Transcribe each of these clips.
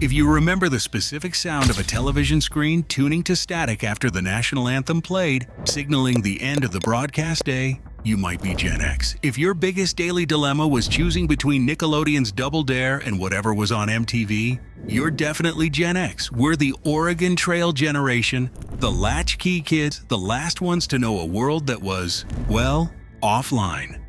If you remember the specific sound of a television screen tuning to static after the national anthem played, signaling the end of the broadcast day, you might be Gen X. If your biggest daily dilemma was choosing between Nickelodeon's Double Dare and whatever was on MTV, you're definitely Gen X. We're the Oregon Trail generation, the latchkey kids, the last ones to know a world that was, well, offline.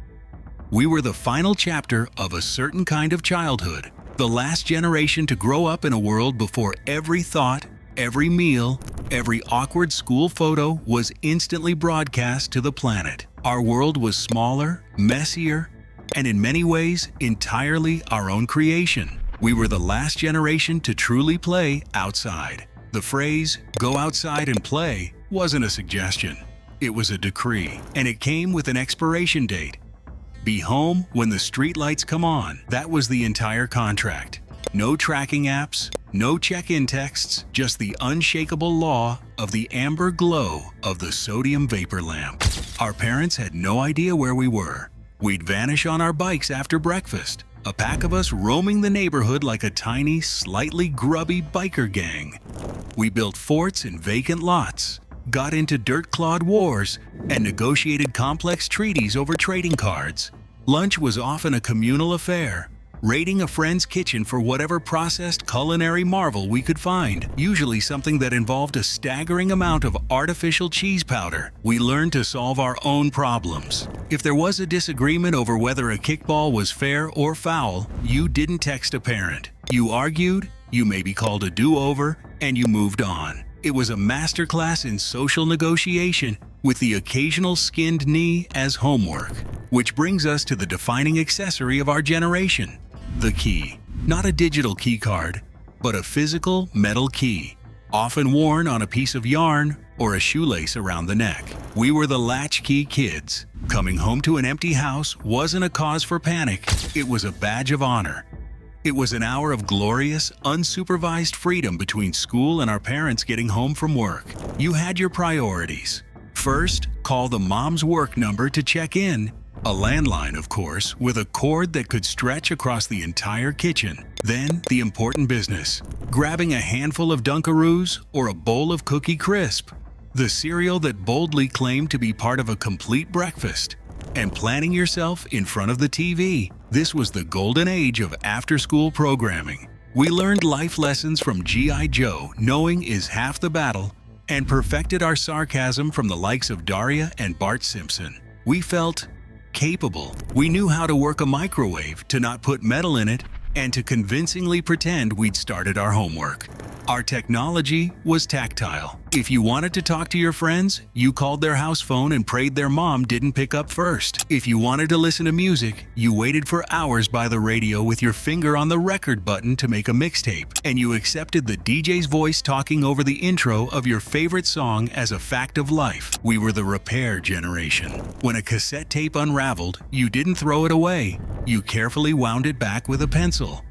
We were the final chapter of a certain kind of childhood, the last generation to grow up in a world before every thought, every meal, every awkward school photo was instantly broadcast to the planet. Our world was smaller, messier, and in many ways entirely our own creation. We were the last generation to truly play outside. The phrase, "go outside and play," wasn't a suggestion. It was a decree, and it came with an expiration date. Be home when the streetlights come on. That was the entire contract. No tracking apps, no check-in texts, just the unshakable law of the amber glow of the sodium vapor lamp. Our parents had no idea where we were. We'd vanish on our bikes after breakfast, a pack of us roaming the neighborhood like a tiny, slightly grubby biker gang. We built forts in vacant lots, got into dirt-clawed wars, and negotiated complex treaties over trading cards. Lunch was often a communal affair, raiding a friend's kitchen for whatever processed culinary marvel we could find, usually something that involved a staggering amount of artificial cheese powder. We learned to solve our own problems. If there was a disagreement over whether a kickball was fair or foul, you didn't text a parent. You argued, you maybe called a do-over, and you moved on. It was a masterclass in social negotiation, with the occasional skinned knee as homework. Which brings us to the defining accessory of our generation, the key. Not a digital key card, but a physical metal key, often worn on a piece of yarn or a shoelace around the neck. We were the latchkey kids. Coming home to an empty house wasn't a cause for panic, it was a badge of honor. It was an hour of glorious, unsupervised freedom between school and our parents getting home from work. You had your priorities. First, call the mom's work number to check in. A landline, of course, with a cord that could stretch across the entire kitchen. Then, the important business. Grabbing a handful of Dunkaroos or a bowl of Cookie Crisp, the cereal that boldly claimed to be part of a complete breakfast. And planning yourself in front of the TV. This was the golden age of after-school programming. We learned life lessons from G.I. Joe, knowing is half the battle, and perfected our sarcasm from the likes of Daria and Bart Simpson. We felt capable. We knew how to work a microwave, to not put metal in it, and to convincingly pretend we'd started our homework. Our technology was tactile. If you wanted to talk to your friends, you called their house phone and prayed their mom didn't pick up first. If you wanted to listen to music, you waited for hours by the radio with your finger on the record button to make a mixtape, and you accepted the DJ's voice talking over the intro of your favorite song as a fact of life. We were the repair generation. When a cassette tape unraveled, you didn't throw it away. You carefully wound it back with a pencil.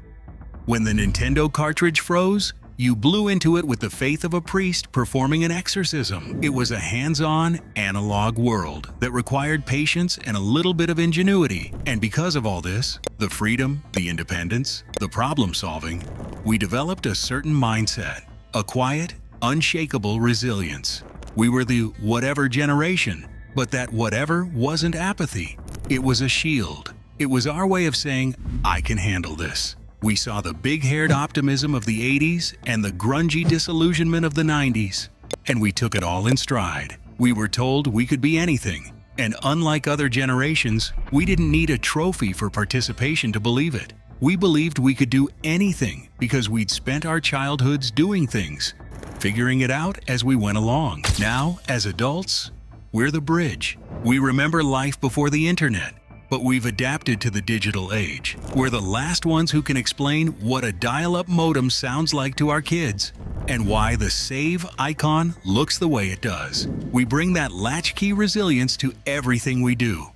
When the Nintendo cartridge froze, you blew into it with the faith of a priest performing an exorcism. It was a hands-on, analog world that required patience and a little bit of ingenuity. And because of all this, the freedom, the independence, the problem-solving, we developed a certain mindset, a quiet, unshakable resilience. We were the whatever generation, but that whatever wasn't apathy. It was a shield. It was our way of saying, I can handle this. We saw the big-haired optimism of the 80s and the grungy disillusionment of the 90s, and we took it all in stride. We were told we could be anything, and unlike other generations, we didn't need a trophy for participation to believe it. We believed we could do anything because we'd spent our childhoods doing things, figuring it out as we went along. Now, as adults, we're the bridge. We remember life before the internet, but we've adapted to the digital age. We're the last ones who can explain what a dial-up modem sounds like to our kids and why the save icon looks the way it does. We bring that latchkey resilience to everything we do.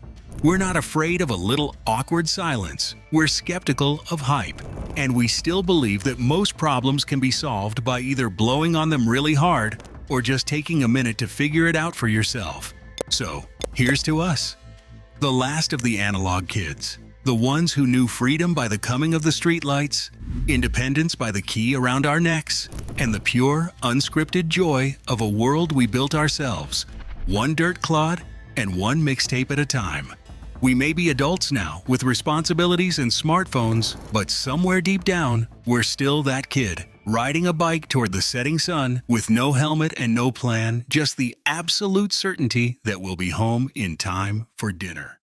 We're not afraid of a little awkward silence. We're skeptical of hype. And we still believe that most problems can be solved by either blowing on them really hard or just taking a minute to figure it out for yourself. So, here's to us. The last of the analog kids, The ones who knew freedom by the coming of the streetlights, independence by the key around our necks, and the pure, unscripted joy of a world we built ourselves, one dirt clod and one mixtape at a time. We may be adults now with responsibilities and smartphones, but somewhere deep down, we're still that kid, riding a bike toward the setting sun with no helmet and no plan, just the absolute certainty that we'll be home in time for dinner.